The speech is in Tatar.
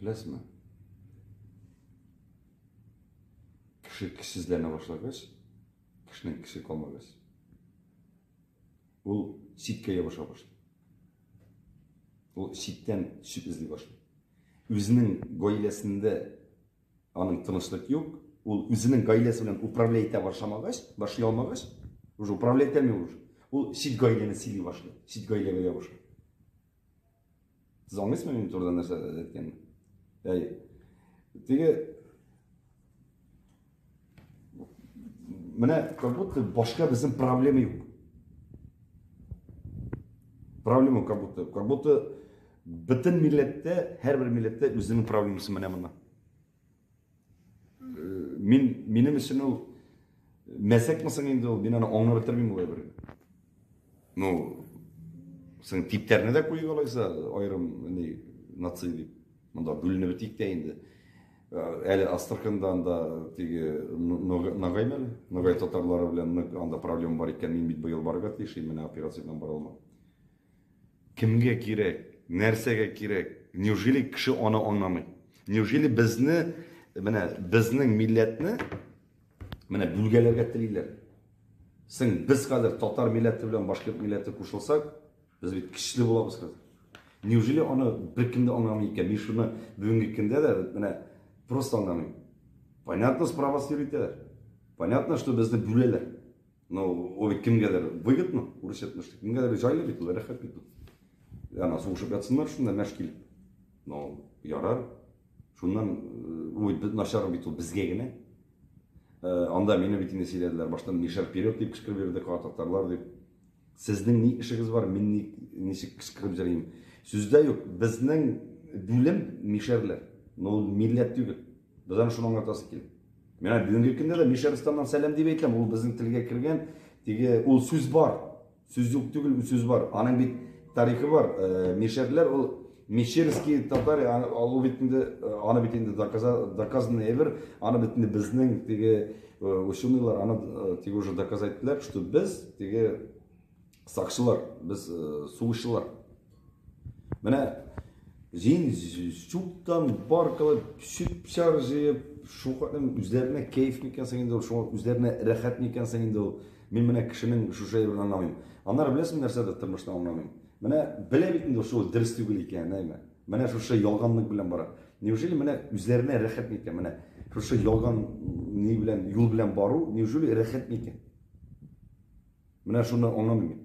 Bilasizmi? Kishi kishsizlana boshlagach, kishining kishi qolmagach. U sitga yopasha boshladi. U sitdan tushib izlay boshladi. O'zining oilasida onun tinchlik yo'q. U o'zining oilasi bilan upravlay eta boshlay olmagach, уже upravlay etolmay уже. U sit oilani silay boshladi. Sit oilaga yo'ya boshladi. Siz anlaysizmi men to'g'ridan narsa aytganimni? Ya'ni dega mana как будто boshqa bizning problema yo'q. Problema как будто butun millatda, har bir millatda o'zining problemasi mana bundan. Mening uchun u meslek bo'lsang endi u men uni anglab o'tirmayman bu yerga. No, sen tiplarni de qo'yib olaysa, ayrim natsiy deb. Bunda bo'linib o'taylikda endi. Әлі Астрахандан да теге Ногай татарлары белән анда проблема бар икән, мин бит быел барырга тиеш, менә операция белән бара алмадым. Кемгә кирәк? Нәрсәгә кирәк? Неужели кеше аны аңламый? Неужели безне, менә безнең милләтне менә бүлгәләргә телиләр? Син без хәзер татар милләте белән башкорт милләте кушылсак, без бит көчле булабыз хәзер. Неужели аны беркем дә аңламый икән? Мин шуны бүгенге көндә дә менә просто аңламыйм. Понятно, справа стеретеләр. Понятно, что безне бүләләр. Но о бит кемгәдер выгодно, урысчатмышлык. Кемгәдер җайлы бит, рәхәт бит. Яна сугышып ятсыннар, шунда мәш килеп. Но ярар. Шуннан ой начар бит безгә генә. Анда мине бит инде сөйләделәр, баштан нишәр вперед дип кычкырып йөрде татарлар дип. Сезнең ни эшегез бар, мин ничек кычкырып җырлыйм. Сүздә юк, безнең бүлем мишәрләр. Но милләт түгел. Без аны шуның аңлатасы килеп. Менә бүгенге көндә дә Мишәристаннан сәлам дип әйтәм. Ул безнең телгә кергән, теге ул сүз бар. Сүз юк түгел, сүз бар. Аның бит тарихы бар. Мишәрләр ул Мишерский татар, ул бит инде аны бит инде доказано эвер, аны бит инде безнең теге ученыйлар аны теге уже доказать иттеләр, что без теге сакчылар, без сугышчылар. Менә Жин шуктан бар кылып, шүп-шар җыеп, шуның үзләренә кайф микәнсең инде, шуның үзләренә рәхәт микәнсең инде. Мин менә кешенең шушы әйберен аңламыйм. Аннары беләсезме нәрсәдә тормышта аңламыйм. Менә белә бит инде шу дөрес түгел икән, әйме. Менә шушы ялганлык белән бара. Неужели менә үзләренә рәхәт микән? Менә шушы ялган ни белән, юл белән бару, неужели рәхәт микән? Менә шуны аңламыйм.